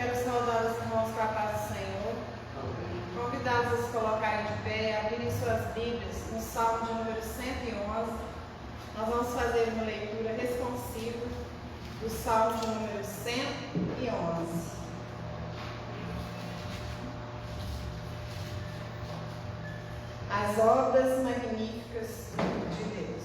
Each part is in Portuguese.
Quero saudar os irmãos com a paz do Senhor. Convidá-los a se colocarem de pé, abrirem suas Bíblias no Salmo de número 111. Nós vamos fazer uma leitura responsiva do Salmo de número 111. As obras magníficas de Deus.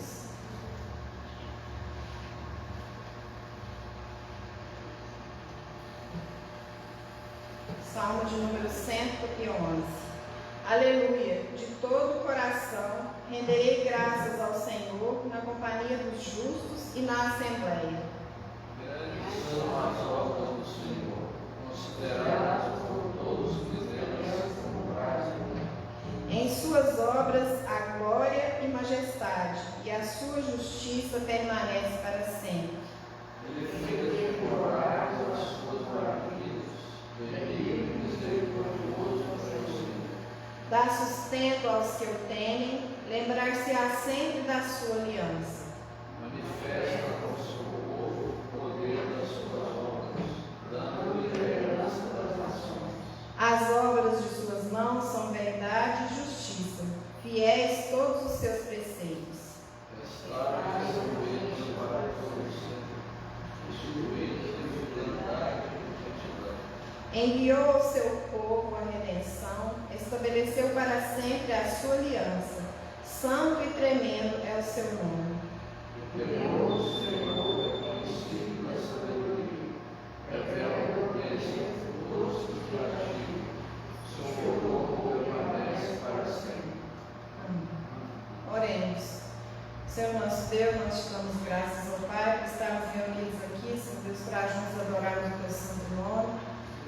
Salmo de número 111. Aleluia! De todo o coração renderei graças ao Senhor na companhia dos justos e na assembleia. Grandes são as obras do Senhor, consideradas por todos que devem como prazem. Em suas obras a glória e majestade, e a sua justiça permanece para sempre. Ele fez decorar as suas maravilhas, benigno e misericordioso para sempre. Dá sustento aos que o temem, lembrar-se-á sempre da sua aliança. Manifesta ao seu povo o poder das suas obras, dando-lhe a herança das nações. As obras de suas mãos são verdade e justiça, fiéis todos os seus preceitos. Restaura as ovelhas para todo sempre, instituídas em fidelidade e retidão. Enviou ao seu povo a redenção, estabeleceu para sempre a sua aliança. Santo e tremendo é o seu nome. O temor do Senhor é o princípio da sabedoria, revela a prudência entre todos que praticam. Seu favor permanece para sempre. Oremos. Senhor nosso Deus, nós te damos graças ao Pai por estarmos reunidos aqui, Senhor Deus, para juntos adorarmos o teu santo nome.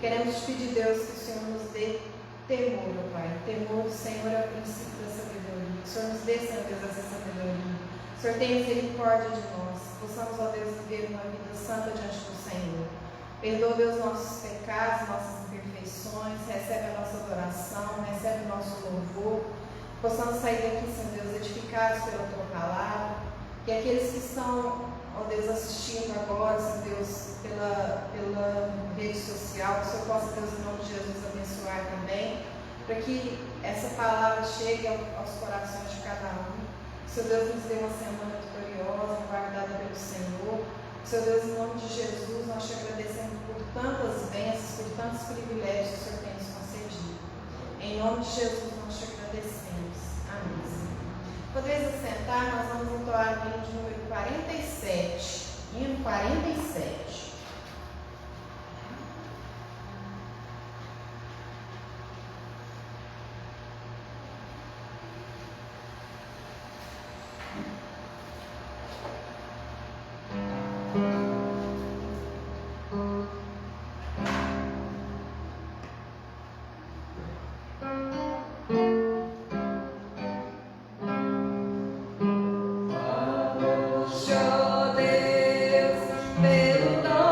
Queremos te pedir, Deus, que o Senhor nos dê temor, ó Pai. Temor do Senhor é o princípio da sabedoria. Que o Senhor nos dê, Senhor Deus, essa sabedoria. Que o Senhor tenha misericórdia de nós. Possamos, ó Deus, viver uma vida santa diante do Senhor. Perdoa, Deus, nossos pecados, nossas imperfeições. Recebe a nossa adoração, recebe o nosso louvor. Possamos sair daqui, Senhor Deus, edificados pela tua palavra. Que aqueles que estão, ó Deus, assistindo agora, Senhor Deus, pela rede social, que o Senhor possa, Deus, em nome de Jesus, abençoar também, para que essa palavra chegue aos corações de cada um. Que o Senhor Deus nos dê uma semana vitoriosa, guardada pelo Senhor. Senhor Deus, em nome de Jesus, nós te agradecemos por tantas bênçãos, por tantos privilégios que o Senhor tem nos concedido. Em nome de Jesus, nós te agradecemos. Amém. Podeis assentar, nós vamos entoar o hino de número 47. Hino 47. Deus, pelo dom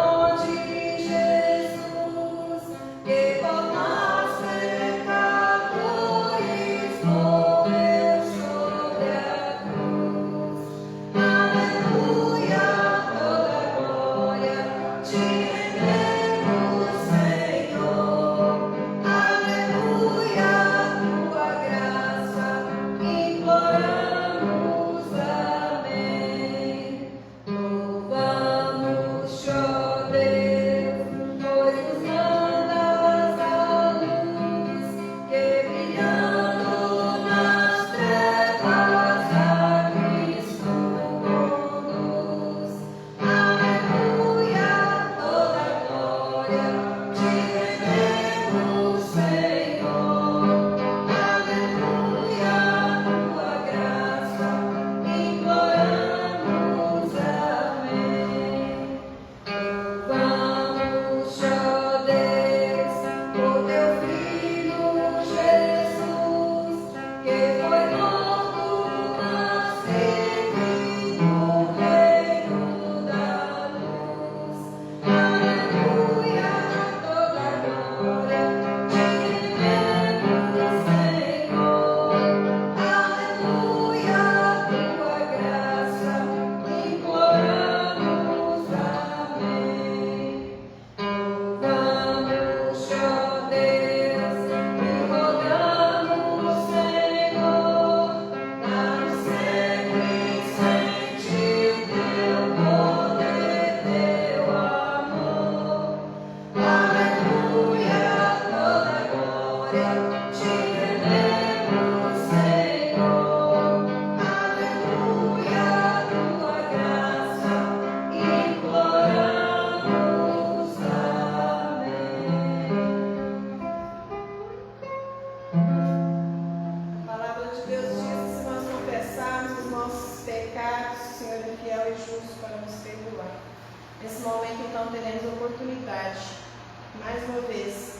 Nesse momento, então, teremos a oportunidade, mais uma vez,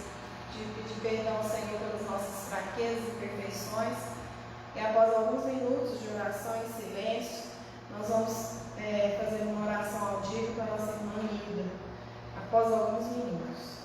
de pedir perdão ao Senhor pelas nossas fraquezas e imperfeições. E após alguns minutos de oração em silêncio, nós vamos fazer uma oração audível para a nossa irmã Ida. Após alguns minutos.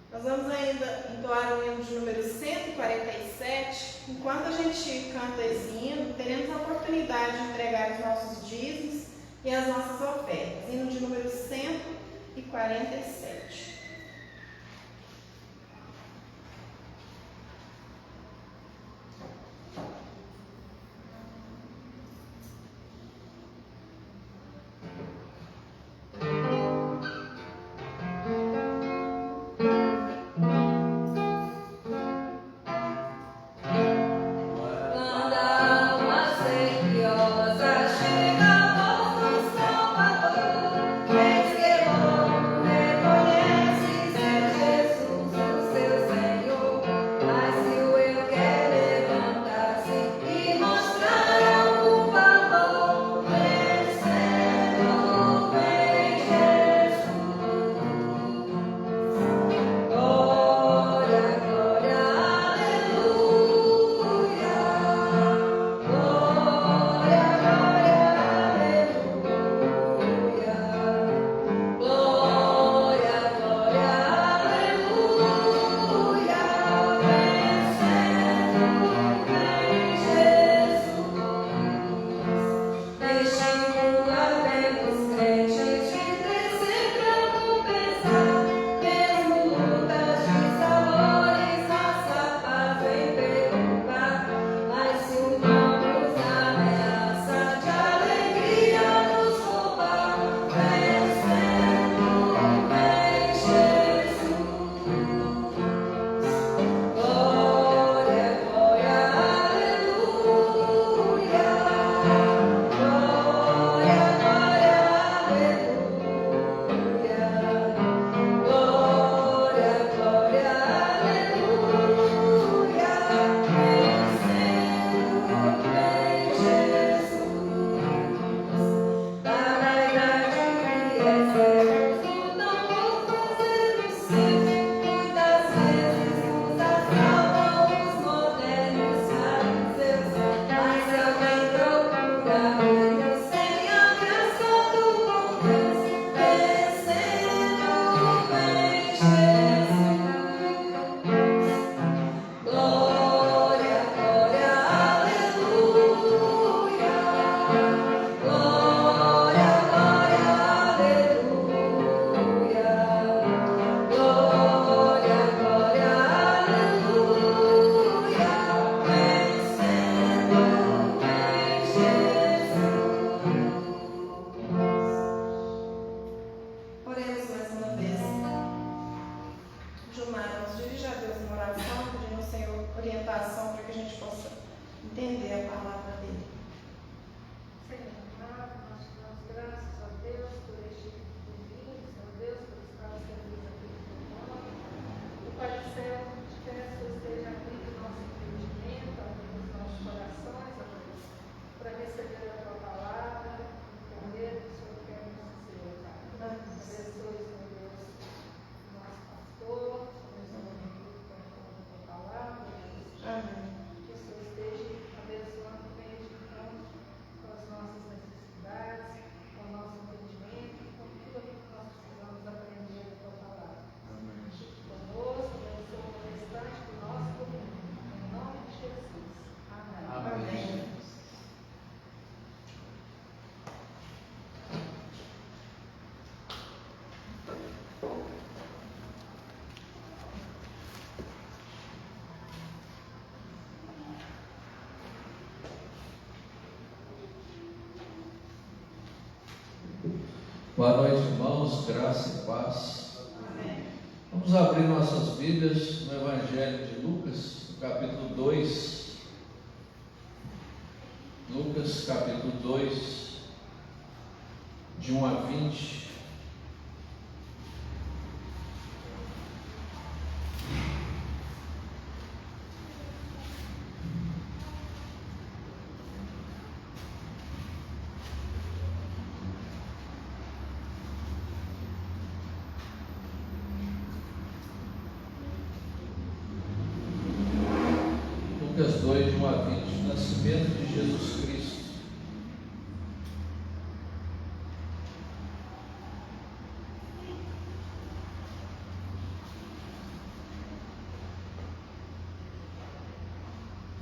Nós vamos ainda entoar o hino de número 147. Enquanto a gente canta esse hino, teremos a oportunidade de entregar os nossos dízimos e as nossas ofertas. Hino de número 147. Reconhece entender a palavra dele. Senhor amado, nós te damos graças a Deus por este domingo, Senhor Deus, por estar servindo aqui no teu nome. O Pai do céu, te peço que esteja abrindo o nosso entendimento, abrindo os nossos corações, ó Deus, para receber a tua palavra, entender o que o Senhor quer nos dizer, Pai. Abençoe, Senhor Deus, o nosso pastor, abençoe o amigo que está falando a tua palavra, Deus. Amém. Que o Senhor esteja abençoando desde então com as nossas necessidades, com o nosso entendimento, com tudo aquilo que nós precisamos aprender da tua palavra. Fique conosco, abençoe o restante do nosso domingo. Em nome de Jesus. Amém. Amém. Boa noite, irmãos, graça e paz. Amém. Vamos abrir nossas Bíblias no Evangelho de Lucas, no capítulo 2. Lucas, capítulo 2, de 1 a 20. Lucas 2, de 1 a 20, o nascimento de Jesus Cristo.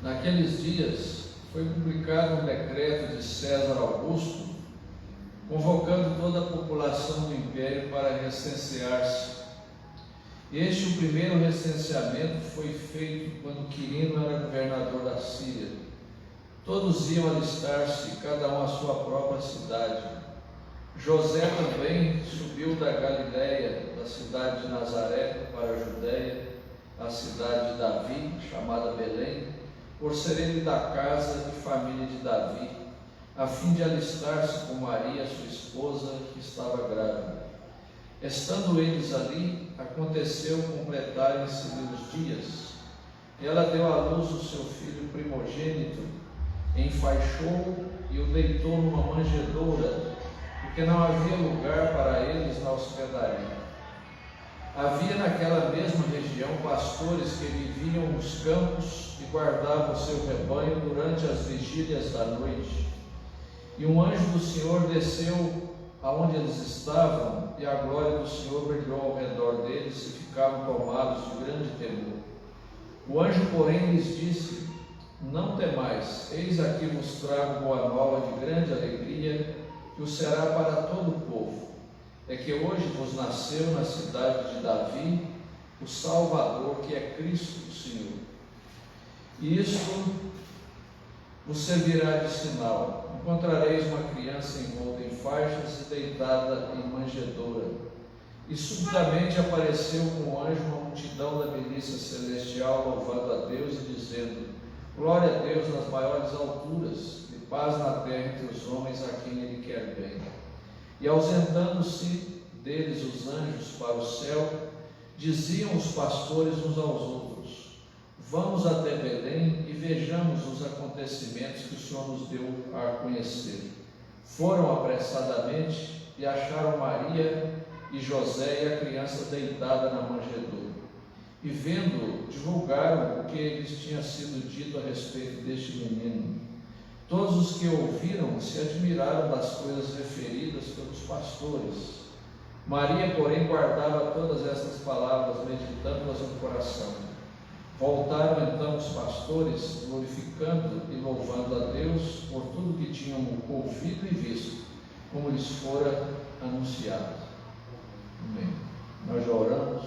Naqueles dias foi publicado um decreto de César Augusto, convocando toda a população do império para recensear-se. Este, o primeiro recenseamento, foi feito quando Quirino era governador da Síria. Todos iam alistar-se, cada um à sua própria cidade. José também subiu da Galiléia, da cidade de Nazaré, para a Judéia, a cidade de Davi, chamada Belém, por ser ele da casa e família de Davi, a fim de alistar-se com Maria, sua esposa, que estava grávida. Estando eles ali, aconteceu completarem-se os dias. Ela deu à luz o seu filho primogênito, enfaixou e o deitou numa manjedoura, porque não havia lugar para eles na hospedaria. Havia naquela mesma região pastores que viviam nos campos e guardavam o seu rebanho durante as vigílias da noite. E um anjo do Senhor desceu aonde eles estavam, e a glória do Senhor brilhou ao redor deles, e ficaram tomados de grande temor. O anjo, porém, lhes disse: não temais, eis aqui vos trago boa nova de grande alegria, que o será para todo o povo. É que hoje vos nasceu na cidade de Davi o Salvador, que é Cristo o Senhor. E isto vos servirá de sinal: encontrareis uma criança envolta em faixas e deitada em manjedoura. E subitamente apareceu com o anjo uma multidão da milícia celestial, louvando a Deus e dizendo: glória a Deus nas maiores alturas, e paz na terra entre os homens a quem Ele quer bem. E ausentando-se deles os anjos para o céu, diziam os pastores uns aos outros: vamos até Belém e vejamos os acontecimentos que o Senhor nos deu a conhecer. Foram apressadamente e acharam Maria e José e a criança deitada na manjedoura. E vendo, divulgaram o que lhes tinha sido dito a respeito deste menino. Todos os que ouviram se admiraram das coisas referidas pelos pastores. Maria, porém, guardava todas estas palavras, meditando-as no coração. Voltaram então os pastores, glorificando e louvando a Deus por tudo que tinham ouvido e visto, como lhes fora anunciado. Amém. Nós já oramos.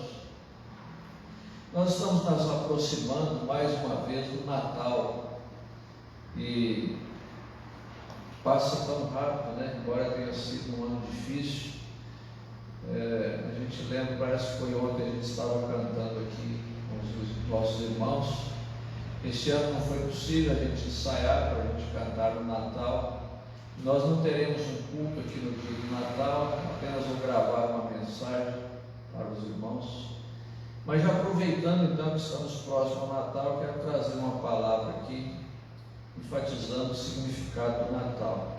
Nós estamos nos aproximando mais uma vez do Natal, e passa tão rápido, né? Embora tenha sido um ano difícil. A gente lembra, parece que foi ontem, a gente estava cantando aqui com os nossos irmãos, Este ano não foi possível a gente ensaiar para a gente cantar no Natal. Nós não teremos um culto aqui no dia do Natal, apenas vou gravar uma mensagem para os irmãos. Mas já aproveitando então que estamos próximos ao Natal, quero trazer uma palavra aqui, enfatizando o significado do Natal.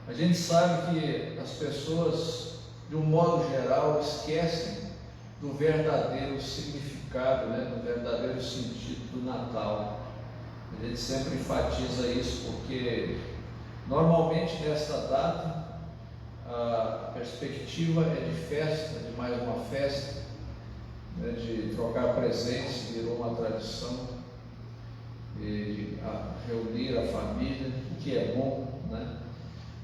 A gente sabe que as pessoas, de um modo geral, esquecem do verdadeiro significado, do verdadeiro sentido do Natal. A gente sempre enfatiza isso porque normalmente nesta data a perspectiva é de festa, de mais uma festa, de trocar presentes, virou uma tradição, de reunir a família, o que é bom,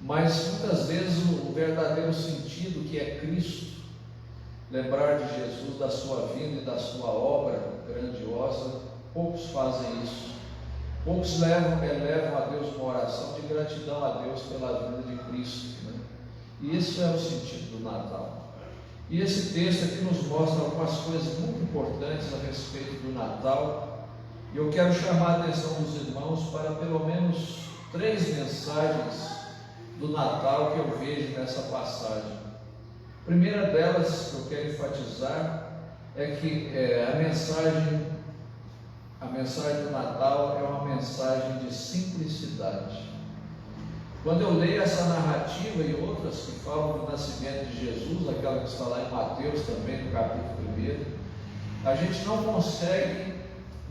Mas muitas vezes o verdadeiro sentido, que é Cristo, lembrar de Jesus, da sua vida e da sua obra grandiosa, poucos fazem isso. Poucos elevam a Deus uma oração de gratidão a Deus pela vida de Cristo. E esse é o sentido do Natal. E esse texto aqui nos mostra algumas coisas muito importantes a respeito do Natal. E eu quero chamar a atenção dos irmãos para pelo menos 3 mensagens do Natal que eu vejo nessa passagem. A primeira delas que eu quero enfatizar é que a mensagem do Natal é uma mensagem de simplicidade. Quando eu leio essa narrativa e outras que falam do nascimento de Jesus, aquela que está lá em Mateus também, no capítulo 1, a gente não consegue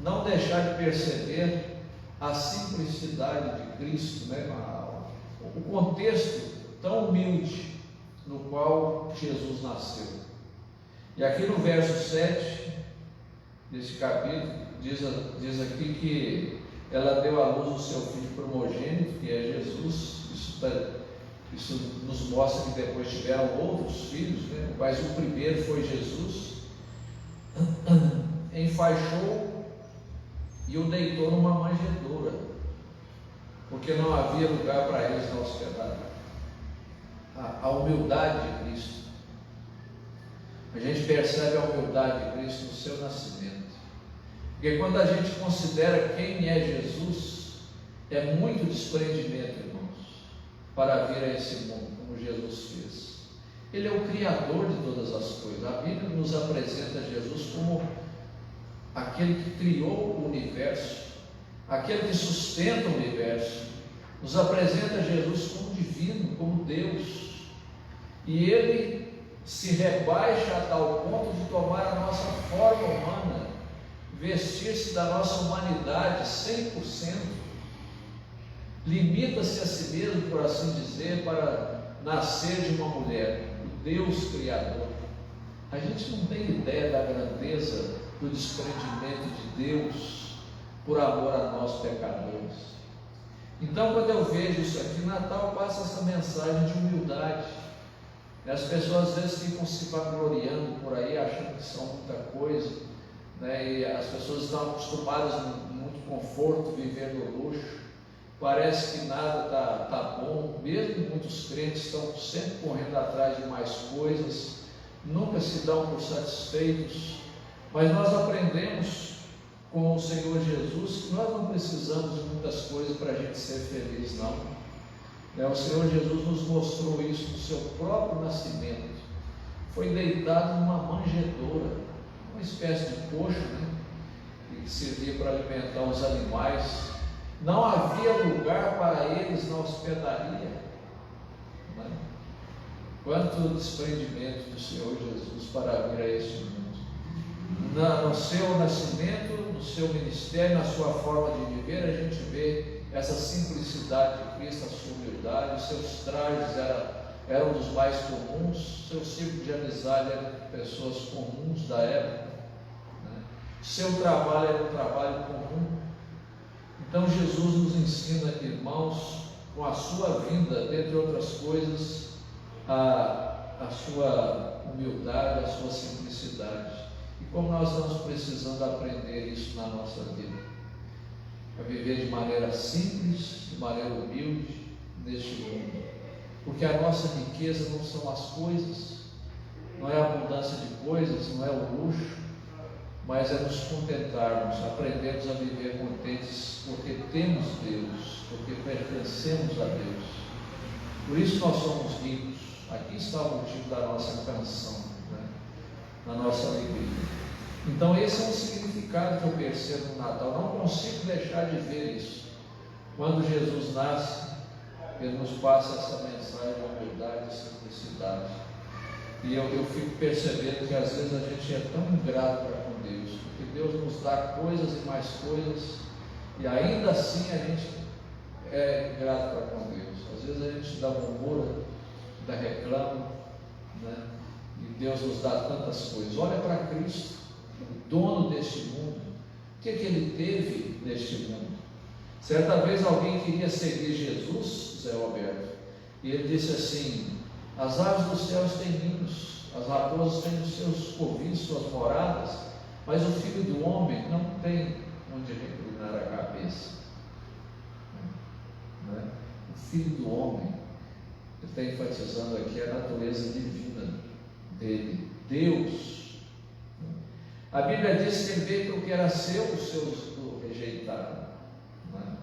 não deixar de perceber a simplicidade de Cristo, o contexto tão humilde no qual Jesus nasceu. E aqui no verso 7 desse capítulo diz aqui que ela deu à luz o seu filho primogênito, que é Jesus. Isso nos mostra que depois tiveram outros filhos, mas o primeiro foi Jesus. Enfaixou e o deitou numa manjedoura, porque não havia lugar para eles na hospedagem. A humildade de Cristo. A gente percebe a humildade de Cristo no seu nascimento. Porque quando a gente considera quem é Jesus, é muito desprendimento, irmãos, para vir a esse mundo, como Jesus fez. Ele é o Criador de todas as coisas. A Bíblia nos apresenta Jesus como aquele que criou o universo, aquele que sustenta o universo. Nos apresenta Jesus como divino, como Deus. E Ele se rebaixa a tal ponto de tomar a nossa forma humana, vestir-se da nossa humanidade 100%, limita-se a si mesmo, por assim dizer, para nascer de uma mulher, o Deus Criador. A gente não tem ideia da grandeza do desprendimento de Deus por amor a nós pecadores. Então, quando eu vejo isso aqui, Natal passa essa mensagem de humildade. As pessoas às vezes ficam se vangloriando por aí, achando que são muita coisa, e as pessoas estão acostumadas com muito conforto, viver no luxo. Parece que nada está bom, mesmo muitos crentes estão sempre correndo atrás de mais coisas, nunca se dão por satisfeitos. Mas nós aprendemos com o Senhor Jesus que nós não precisamos de muitas coisas para a gente ser feliz, não. O Senhor Jesus nos mostrou isso no seu próprio nascimento. Foi deitado numa manjedoura, uma espécie de coxo, que servia para alimentar os animais. Não havia lugar para eles na hospedaria. Quanto desprendimento do Senhor Jesus para vir a este mundo. No seu nascimento, no seu ministério, na sua forma de viver, a gente vê essa simplicidade de Cristo, a sua humildade. Os seus trajes eram dos mais comuns, seu círculo de amizade era de pessoas comuns da época, seu trabalho era um trabalho comum. Então Jesus nos ensina, irmãos, com a sua vinda, dentre outras coisas, a sua humildade, a sua simplicidade. E como nós estamos precisando aprender isso na nossa vida, a viver de maneira simples, de maneira humilde neste mundo, porque a nossa riqueza não são as coisas, não é a abundância de coisas, não é o luxo. mas é nos contentarmos, aprendermos a viver contentes, porque temos Deus, porque pertencemos a Deus. Por isso nós somos ricos. Aqui está o motivo da nossa canção, né? Da nossa alegria. Então esse é um significado que eu percebo no Natal. Não consigo deixar de ver isso. Quando Jesus nasce, Ele nos passa essa mensagem de humildade e simplicidade. E eu fico percebendo que às vezes a gente é tão ingrato para com Deus, porque Deus nos dá coisas e mais coisas, e ainda assim a gente é ingrato para com Deus. Às vezes a gente dá murmura, dá reclama, né? E Deus nos dá tantas coisas. Olha para Cristo, o dono deste mundo. O que Ele teve neste mundo? Certa vez alguém queria seguir Jesus, Zé Roberto, e ele disse assim: as aves dos céus têm ninhos, as raposas têm os seus covis, suas moradas, mas o Filho do Homem não tem onde reclinar a cabeça. Né? O Filho do Homem, ele está enfatizando aqui a natureza divina dele, Deus. A Bíblia diz que ele veio para o que era seu, os seus o rejeitaram. Né?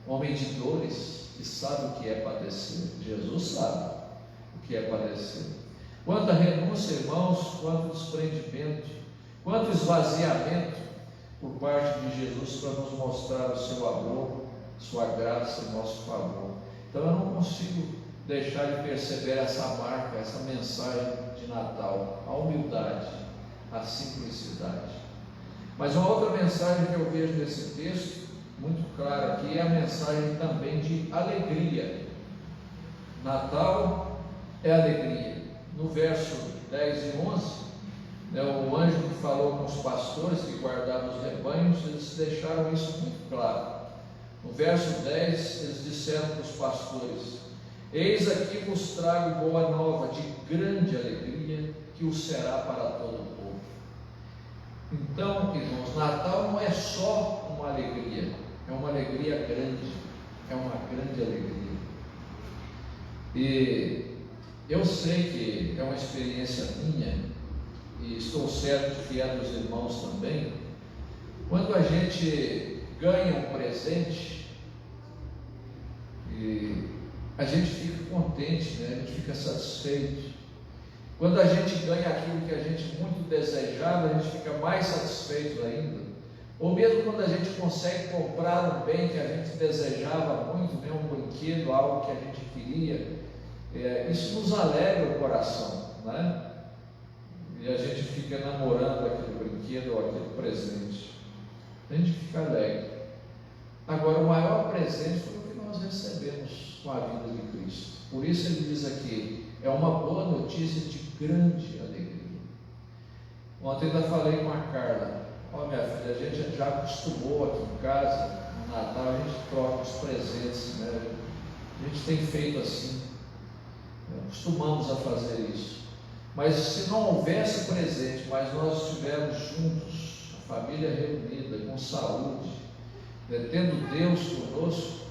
Homem de dores, que sabe o que é padecer. Jesus sabe o que é padecer. Quanta renúncia, irmãos, quanto desprendimento, quanto esvaziamento por parte de Jesus para nos mostrar o seu amor, sua graça em nosso favor. Então eu não consigo deixar de perceber essa marca, essa mensagem de Natal, a humildade, a simplicidade. Mas uma outra mensagem que eu vejo nesse texto, muito clara aqui, é a mensagem também de alegria. Natal é alegria. No verso 10 e 11, o anjo que falou com os pastores que guardavam os rebanhos, eles deixaram isso muito claro. No verso 10, eles disseram para os pastores: eis aqui vos trago boa nova de grande alegria, que o será para todo o povo. Então, irmãos, Natal não é só uma alegria, é uma alegria grande, é uma grande alegria. E eu sei que é uma experiência minha, e estou certo de que é dos irmãos também, quando a gente ganha um presente, e a gente fica contente, né? A gente fica satisfeito. Quando a gente ganha aquilo que a gente muito desejava, a gente fica mais satisfeito ainda. Ou mesmo quando a gente consegue comprar um bem que a gente desejava muito, né? Um brinquedo, algo que a gente queria, isso nos alegra o coração, né? E a gente fica namorando aquele brinquedo ou aquele presente. A gente fica alegre. Agora, o maior presente foi o que nós recebemos com a vida de Cristo. Por isso ele diz aqui, é uma boa notícia de grande alegria. Ontem ainda falei com a Carla: ó, minha filha, a gente já acostumou aqui em casa, no Natal a gente troca os presentes, né? A gente tem feito assim, acostumamos a fazer isso. Mas se não houvesse presente, mas nós estivermos juntos, a família reunida, com saúde, tendo Deus conosco,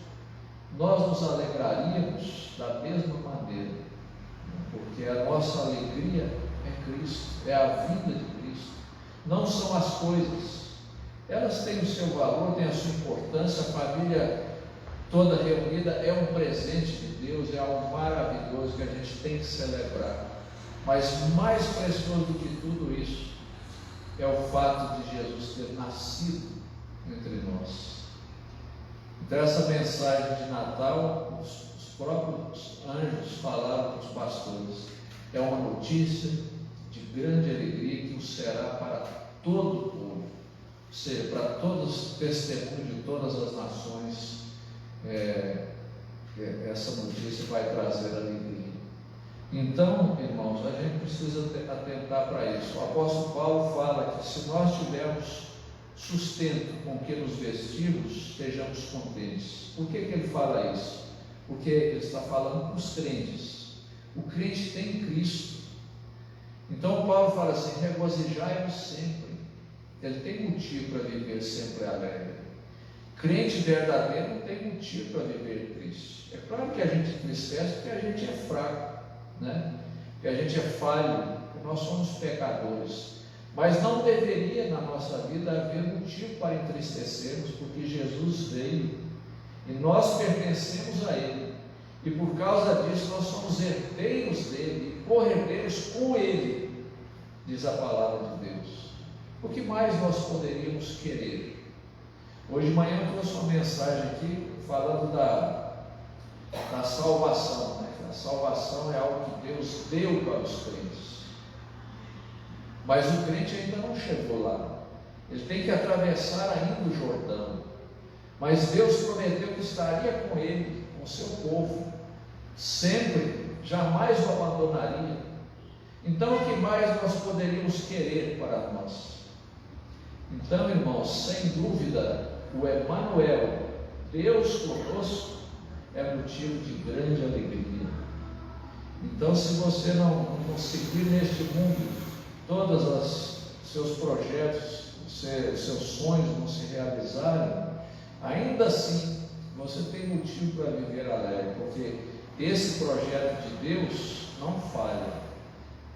nós nos alegraríamos da mesma maneira, porque a nossa alegria é Cristo, é a vinda de Cristo. Não são as coisas, elas têm o seu valor, têm a sua importância. A família toda reunida é um presente de Deus, é algo maravilhoso que a gente tem que celebrar. Mas mais precioso do que tudo isso é o fato de Jesus ter nascido entre nós. Então, essa mensagem de Natal, os próprios anjos falaram para os pastores, é uma notícia de grande alegria que o será para todo o povo, ou seja, para todos, testemunho de todas as nações. Essa notícia vai trazer alegria. Então, irmãos, a gente precisa atentar para isso. O apóstolo Paulo fala que se nós tivermos sustento com que nos vestimos, estejamos contentes. Por que ele fala isso? Porque ele está falando com os crentes. O crente tem Cristo. Então Paulo fala assim: regozijai-vos sempre. Ele tem motivo para viver sempre alegre. Crente verdadeiro não tem motivo para viver triste. É claro que a gente entristece porque a gente é fraco, né? Porque a gente é falho, porque nós somos pecadores. Mas não deveria na nossa vida haver motivo para entristecermos, porque Jesus veio e nós pertencemos a Ele, e por causa disso nós somos herdeiros dele e co-herdeiros com Ele, diz a palavra de Deus. O que mais nós poderíamos querer? Hoje de manhã eu trouxe uma mensagem aqui falando da salvação, né? A salvação é algo que Deus deu para os crentes. Mas o crente ainda não chegou lá. Ele tem que atravessar ainda o Jordão. Mas Deus prometeu que estaria com ele, com o seu povo, sempre, jamais o abandonaria. Então, o que mais nós poderíamos querer para nós? Então, irmãos, sem dúvida, o Emanuel, Deus conosco, é motivo de grande alegria. Então, se você não conseguir neste mundo todos os seus projetos, seus sonhos não se realizarem, ainda assim você tem motivo para viver alegre, porque esse projeto de Deus não falha.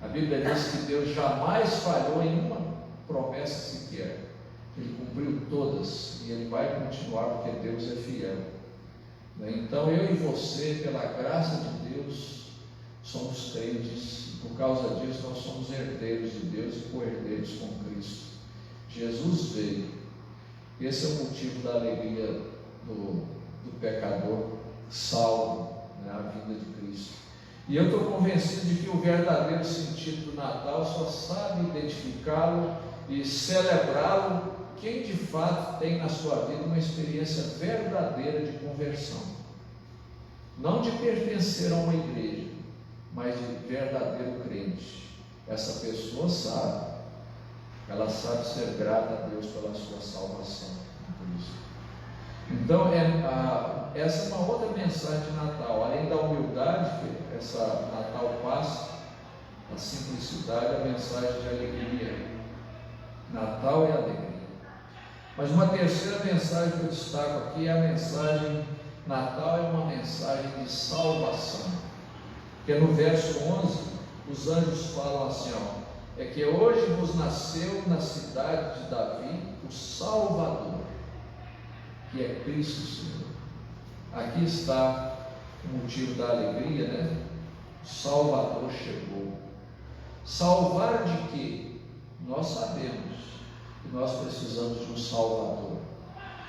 A Bíblia diz que Deus jamais falhou em uma promessa sequer. Ele cumpriu todas e Ele vai continuar, porque Deus é fiel. Então eu e você, pela graça de Deus, somos crentes. Por causa disso, nós somos herdeiros de Deus e co-herdeiros com Cristo. Jesus veio. Esse é o motivo da alegria do pecador salvo, né? A vinda de Cristo. E eu estou convencido de que o verdadeiro sentido do Natal só sabe identificá-lo e celebrá-lo quem de fato tem na sua vida uma experiência verdadeira de conversão. Não de pertencer a uma igreja, mas de verdadeiro crente. Essa pessoa sabe, ela sabe ser grata a Deus pela sua salvação em Cristo. Então, essa é uma outra mensagem de Natal, além da humildade que essa Natal passa, a simplicidade, a mensagem de alegria. Natal é alegria. Mas uma terceira mensagem que eu destaco aqui é a mensagem, Natal é uma mensagem de salvação. Porque no verso 11, os anjos falam assim, é que hoje vos nasceu na cidade de Davi o Salvador, que é Cristo Senhor. Aqui está o motivo da alegria, né? O Salvador chegou. Salvar de quê? Nós sabemos que nós precisamos de um Salvador.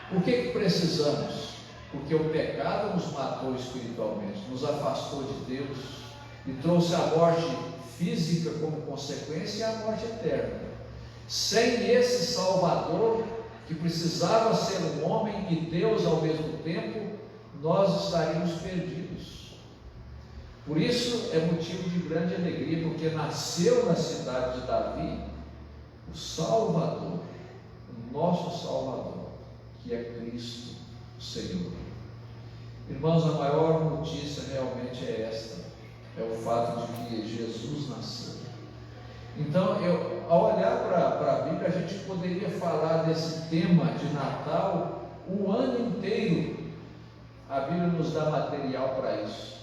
Por que precisamos? Porque o pecado nos matou espiritualmente, nos afastou de Deus e trouxe a morte física como consequência e a morte eterna. Sem esse Salvador, que precisava ser um homem e Deus ao mesmo tempo, nós estaríamos perdidos. Por isso é motivo de grande alegria, porque nasceu na cidade de Davi o Salvador, o nosso Salvador, que é Cristo Senhor. Irmãos, a maior notícia realmente é esta, é o fato de que Jesus nasceu. Então, ao olhar para a Bíblia, a gente poderia falar desse tema de Natal o ano inteiro. A Bíblia nos dá material para isso.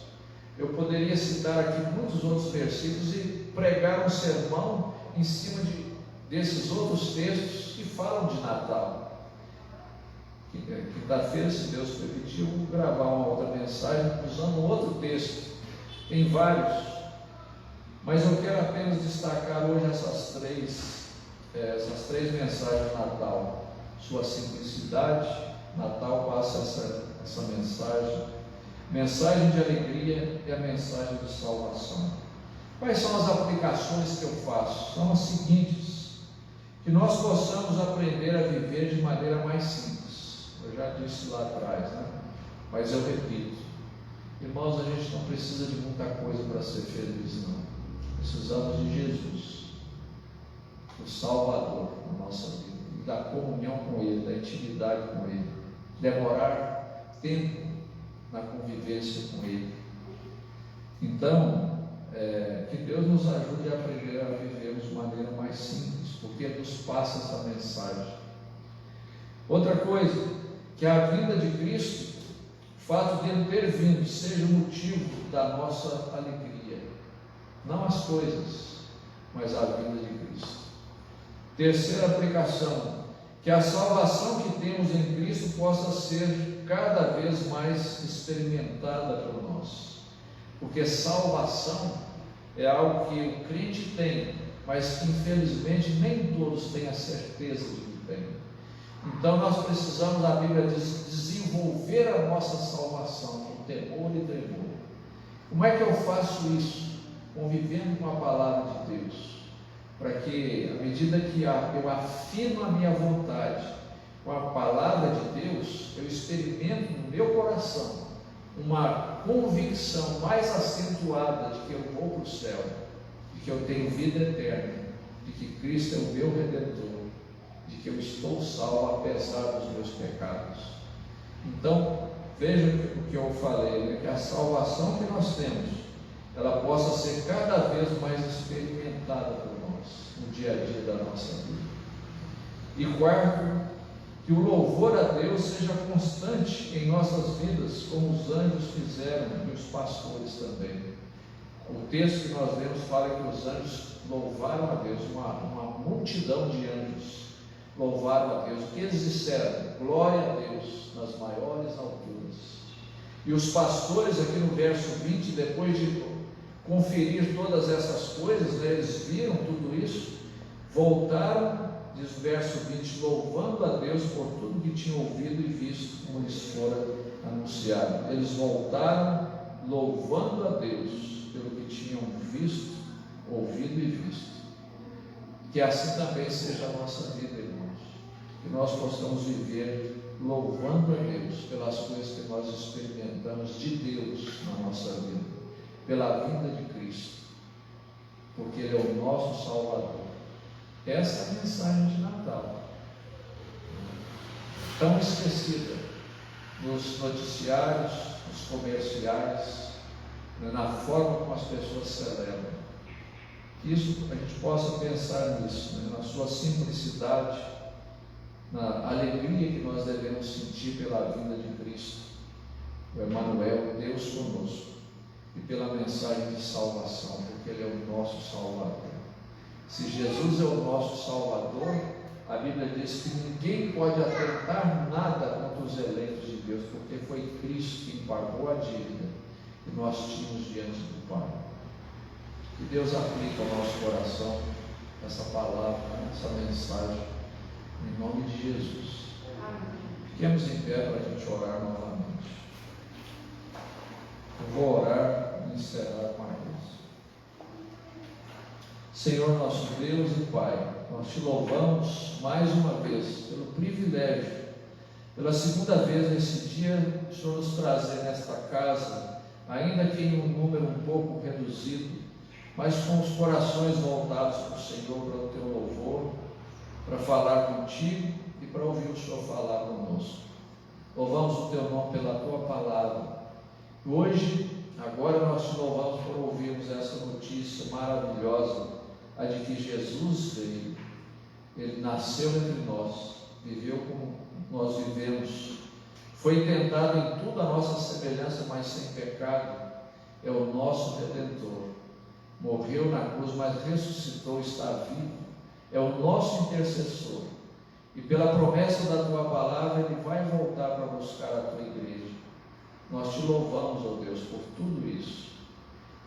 Eu poderia citar aqui muitos outros versículos e pregar um sermão em cima desses outros textos que falam de Natal. Quinta-feira, se Deus permitir, eu vou gravar uma outra mensagem usando um outro texto. Tem vários, mas eu quero apenas destacar hoje essas três mensagens de Natal. Sua simplicidade, Natal passa essa mensagem de alegria e a mensagem de salvação. Quais são as aplicações que eu faço? São as seguintes: que nós possamos aprender a viver de maneira mais simples. Eu já disse lá atrás, né? Mas eu repito, irmãos, a gente não precisa de muita coisa para ser feliz, não. Precisamos de Jesus, o Salvador na nossa vida, e da comunhão com Ele, da intimidade com Ele, demorar tempo na convivência com Ele. Então, que Deus nos ajude a aprender a vivermos de maneira mais simples, porque nos passa essa mensagem. Outra coisa, que a vinda de Cristo, o fato de Ele ter vindo, seja o motivo da nossa alegria. Não as coisas, mas a vinda de Cristo. Terceira aplicação, que a salvação que temos em Cristo possa ser cada vez mais experimentada por nós. Porque salvação é algo que o crente tem, mas que infelizmente nem todos têm a certeza de que tem. Então nós precisamos, a Bíblia diz, desenvolver a nossa salvação com temor e tremor. Como é que eu faço isso? Convivendo com a palavra de Deus, para que, à medida que eu afino a minha vontade com a palavra de Deus, eu experimento no meu coração uma convicção mais acentuada de que eu vou para o céu, de que eu tenho vida eterna, de que Cristo é o meu Redentor, de que eu estou salvo apesar dos meus pecados. Então, veja o que eu falei, né? Que a salvação que nós temos, ela possa ser cada vez mais experimentada por nós, no dia a dia da nossa vida. E quarto, que o louvor a Deus seja constante em nossas vidas, como os anjos fizeram e os pastores também. O texto que nós lemos fala que os anjos louvaram a Deus, uma multidão de anjos louvaram a Deus. O que eles disseram? Glória a Deus nas maiores alturas. E os pastores, aqui no verso 20, depois de conferir todas essas coisas, né, eles viram tudo isso, voltaram, diz o verso 20, louvando a Deus por tudo que tinham ouvido e visto, como lhes fora anunciado. Eles voltaram louvando a Deus pelo que tinham visto, ouvido e visto. Que assim também seja a nossa vida, irmãos. Que nós possamos viver louvando a Deus pelas coisas que nós experimentamos de Deus na nossa vida, pela vinda de Cristo, porque Ele é o nosso Salvador. Essa é a mensagem de Natal, tão esquecida nos noticiários, nos comerciais, na forma como as pessoas celebram. Que isso, a gente possa pensar nisso, né? Na sua simplicidade, na alegria que nós devemos sentir pela vinda de Cristo, o Emmanuel, Deus conosco, e pela mensagem de salvação, porque Ele é o nosso Salvador. Se Jesus é o nosso Salvador, a Bíblia diz que ninguém pode atentar nada contra os eleitos de Deus, porque foi Cristo quem pagou a dívida que nós tínhamos diante do Pai. Que Deus aplique ao nosso coração essa palavra, essa mensagem, em nome de Jesus. Fiquemos em pé para a gente orar novamente. Eu vou orar e encerrar com isso. Senhor nosso Deus e Pai, nós te louvamos mais uma vez pelo privilégio, pela segunda vez nesse dia, o Senhor nos trazer nesta casa, ainda que em um número um pouco reduzido, mas com os corações voltados para o Senhor, para o teu louvor, para falar contigo e para ouvir o Senhor falar conosco. Louvamos o teu nome pela tua palavra. Hoje, agora nós te louvamos por ouvirmos essa notícia maravilhosa, a de que Jesus veio, Ele nasceu entre nós, viveu como nós vivemos, foi tentado em tudo a nossa semelhança, mas sem pecado, é o nosso Redentor, morreu na cruz, mas ressuscitou, está vivo, é o nosso intercessor, e pela promessa da tua palavra, Ele vai voltar para buscar a tua igreja. Nós te louvamos, ó Deus, por tudo isso.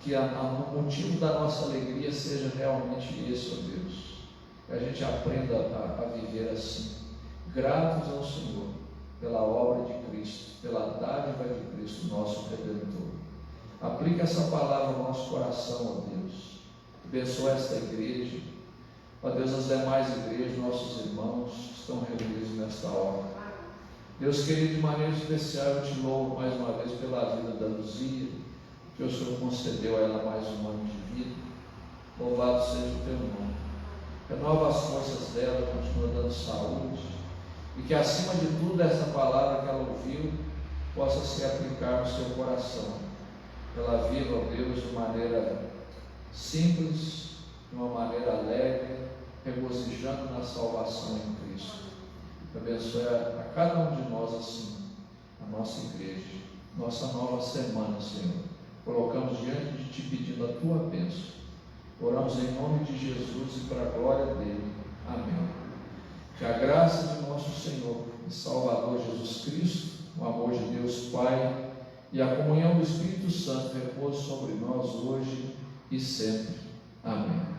Que o motivo da nossa alegria seja realmente esse, ó Deus. Que a gente aprenda a viver assim, gratos ao Senhor, pela obra de Cristo, pela dádiva de Cristo, nosso Redentor. Aplica essa palavra ao nosso coração, ó Deus. Abençoa esta igreja, ó Deus, as demais igrejas, nossos irmãos que estão reunidos nesta hora. Deus querido, de maneira especial, eu te louvo mais uma vez pela vida da Luzia, que o Senhor concedeu a ela mais um ano de vida. Louvado seja o teu nome. Renova as forças dela, continua dando saúde, e que acima de tudo essa palavra que ela ouviu possa se aplicar no seu coração. Ela viva, ó Deus, de maneira simples, de uma maneira alegre, regozijando na salvação em Cristo. Abençoe a cada um de nós assim, a nossa igreja, nossa nova semana, Senhor. Colocamos diante de ti pedindo a tua bênção. Oramos em nome de Jesus e para a glória dele. Amém. Que a graça de nosso Senhor e Salvador Jesus Cristo, o amor de Deus Pai e a comunhão do Espírito Santo repouse sobre nós hoje e sempre. Amém.